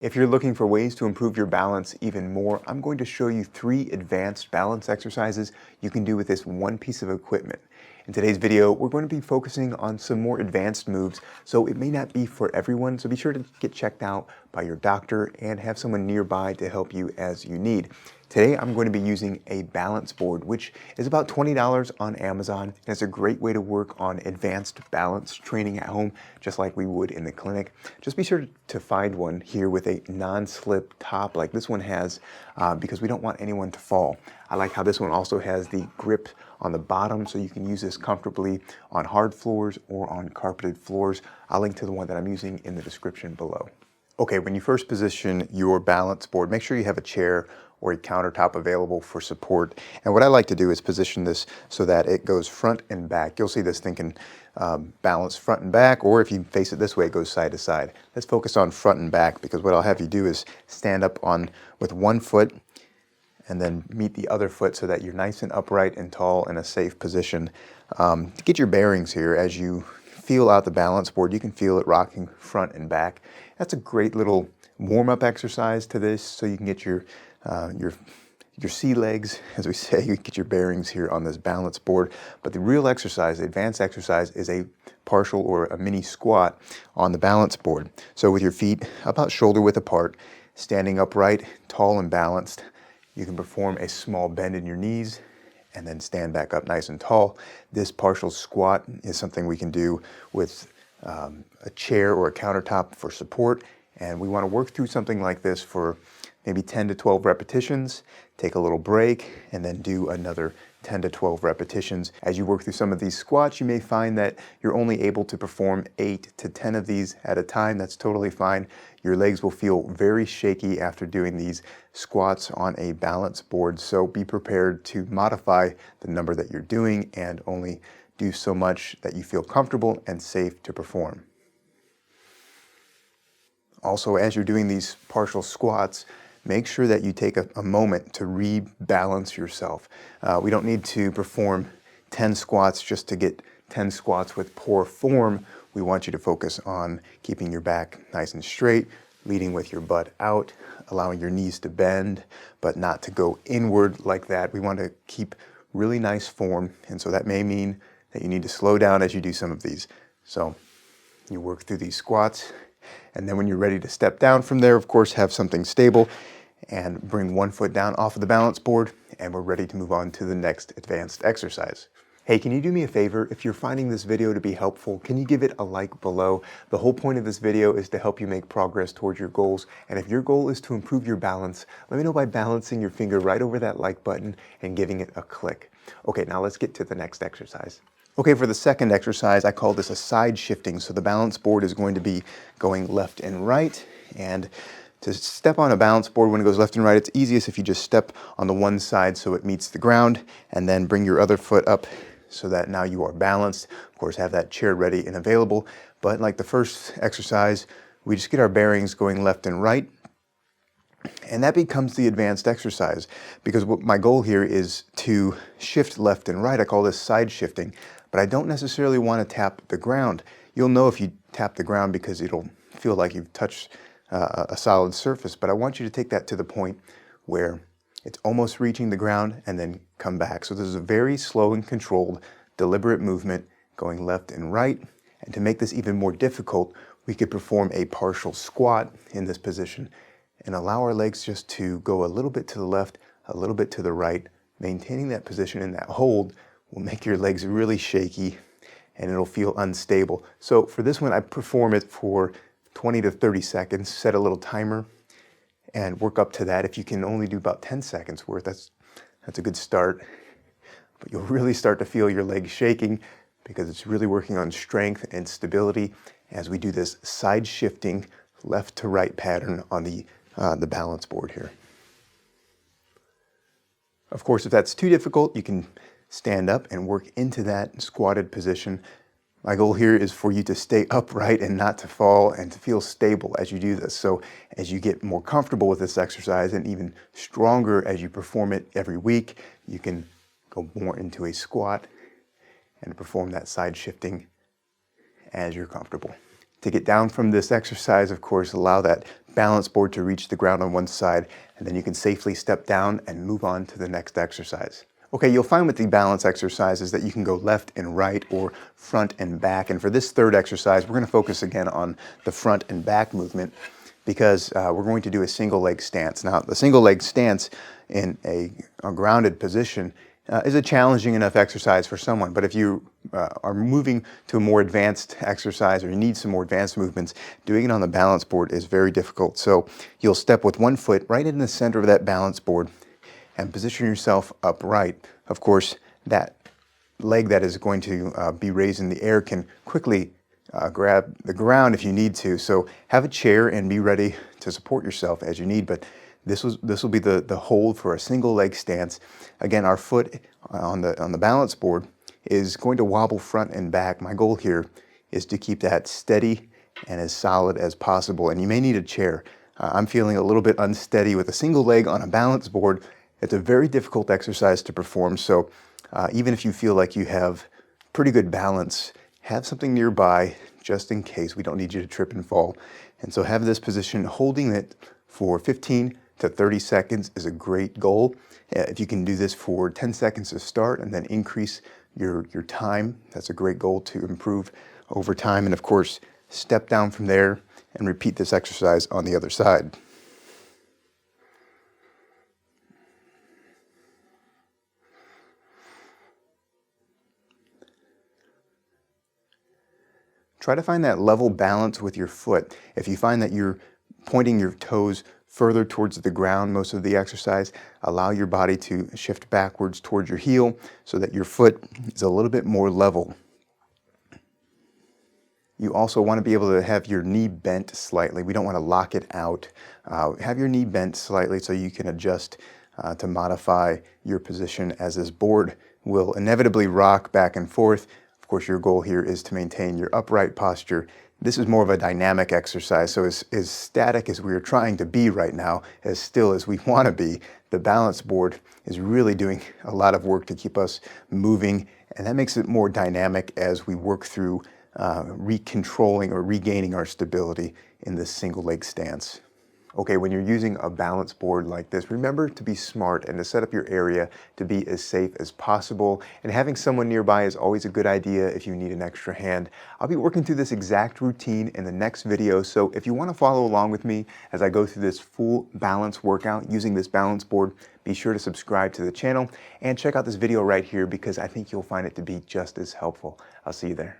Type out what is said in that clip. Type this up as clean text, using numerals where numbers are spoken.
If you're looking for ways to improve your balance even more, I'm going to show you 3 advanced balance exercises you can do with this one piece of equipment. In today's video, we're going to be focusing on some more advanced moves, so it may not be for everyone, so be sure to get checked out by your doctor and have someone nearby to help you as you need. Today, I'm going to be using a balance board, which is about $20 on Amazon, and it's a great way to work on advanced balance training at home, just like we would in the clinic. Just be sure to find one here with a non-slip top like this one has, because we don't want anyone to fall. I like how this one also has the grip on the bottom, so you can use this comfortably on hard floors or on carpeted floors. I'll link to the one that I'm using in the description below. Okay, when you first position your balance board, make sure you have a chair or a countertop available for support. And what I like to do is position this so that it goes front and back. You'll see this thing can balance front and back, or if you face it this way, it goes side to side. Let's focus on front and back, because what I'll have you do is stand up with one foot and then meet the other foot so that you're nice and upright and tall in a safe position. To get your bearings here, as you feel out the balance board, you can feel it rocking front and back. That's a great little warm-up exercise to this, so you can get your sea legs, as we say, you get your bearings here on this balance board. But the real exercise, the advanced exercise, is a partial or a mini squat on the balance board. So with your feet about shoulder width apart, standing upright, tall and balanced, you can perform a small bend in your knees and then stand back up nice and tall. This partial squat is something we can do with a chair or a countertop for support. And we want to work through something like this for maybe 10 to 12 repetitions, take a little break, and then do another 10 to 12 repetitions. As you work through some of these squats, you may find that you're only able to perform 8 to 10 of these at a time. That's totally fine. Your legs will feel very shaky after doing these squats on a balance board, so be prepared to modify the number that you're doing and only do so much that you feel comfortable and safe to perform. Also, as you're doing these partial squats, make sure that you take a moment to rebalance yourself. We don't need to perform 10 squats just to get 10 squats with poor form. We want you to focus on keeping your back nice and straight, leading with your butt out, allowing your knees to bend, but not to go inward like that. We want to keep really nice form, and so that may mean that you need to slow down as you do some of these. So you work through these squats, and then when you're ready to step down from there, of course, have something stable and bring one foot down off of the balance board, and we're ready to move on to the next advanced exercise. Hey, can you do me a favor? If you're finding this video to be helpful, can you give it a like below? The whole point of this video is to help you make progress towards your goals. And if your goal is to improve your balance, let me know by balancing your finger right over that like button and giving it a click. Okay, now let's get to the next exercise. Okay, for the second exercise, I call this a side shifting. So the balance board is going to be going left and right. And to step on a balance board when it goes left and right, it's easiest if you just step on the one side so it meets the ground, and then bring your other foot up so that now you are balanced. Of course, have that chair ready and available. But like the first exercise, we just get our bearings going left and right. And that becomes the advanced exercise, because what my goal here is to shift left and right. I call this side shifting, but I don't necessarily want to tap the ground. You'll know if you tap the ground because it'll feel like you've touched a solid surface, but I want you to take that to the point where it's almost reaching the ground and then come back. So this is a very slow and controlled, deliberate movement going left and right. And to make this even more difficult, we could perform a partial squat in this position and allow our legs just to go a little bit to the left, a little bit to the right. Maintaining that position and that hold will make your legs really shaky and it'll feel unstable. So for this one, I perform it for 20 to 30 seconds, set a little timer, and work up to that. If you can only do about 10 seconds worth, that's a good start. But you'll really start to feel your legs shaking because it's really working on strength and stability as we do this side shifting left to right pattern on the balance board here. Of course, if that's too difficult, you can stand up and work into that squatted position. My goal here is for you to stay upright and not to fall, and to feel stable as you do this. So as you get more comfortable with this exercise and even stronger as you perform it every week, you can go more into a squat and perform that side shifting as you're comfortable. To get down from this exercise, of course, allow that balance board to reach the ground on one side, and then you can safely step down and move on to the next exercise. Okay, you'll find with the balance exercises that you can go left and right or front and back. And for this third exercise, we're going to focus again on the front and back movement because we're going to do a single leg stance. Now, the single leg stance in a grounded position is a challenging enough exercise for someone, but if you are moving to a more advanced exercise or you need some more advanced movements, doing it on the balance board is very difficult. So you'll step with one foot right in the center of that balance board and position yourself upright. Of course, that leg that is going to be raised in the air can quickly grab the ground if you need to. So have a chair and be ready to support yourself as you need, but this will be the hold for a single leg stance. Again, our foot on the balance board is going to wobble front and back. My goal here is to keep that steady and as solid as possible. And you may need a chair. I'm feeling a little bit unsteady with a single leg on a balance board. It's a very difficult exercise to perform. So even if you feel like you have pretty good balance, have something nearby just in case. We don't need you to trip and fall. And so have this position. Holding it for 15 to 30 seconds is a great goal. If you can do this for 10 seconds to start and then increase your time, that's a great goal to improve over time. And of course, step down from there and repeat this exercise on the other side. Try to find that level balance with your foot. If you find that you're pointing your toes further towards the ground most of the exercise, allow your body to shift backwards towards your heel so that your foot is a little bit more level. You also want to be able to have your knee bent slightly. We don't want to lock it out. Have your knee bent slightly so you can adjust to modify your position as this board will inevitably rock back and forth. Of course, your goal here is to maintain your upright posture. This is more of a dynamic exercise, so as static as we are trying to be right now, as still as we want to be, the balance board is really doing a lot of work to keep us moving, and that makes it more dynamic as we work through recontrolling or regaining our stability in this single leg stance. Okay, when you're using a balance board like this, remember to be smart and to set up your area to be as safe as possible. And having someone nearby is always a good idea if you need an extra hand. I'll be working through this exact routine in the next video, so if you want to follow along with me as I go through this full balance workout using this balance board, be sure to subscribe to the channel and check out this video right here because I think you'll find it to be just as helpful. I'll see you there.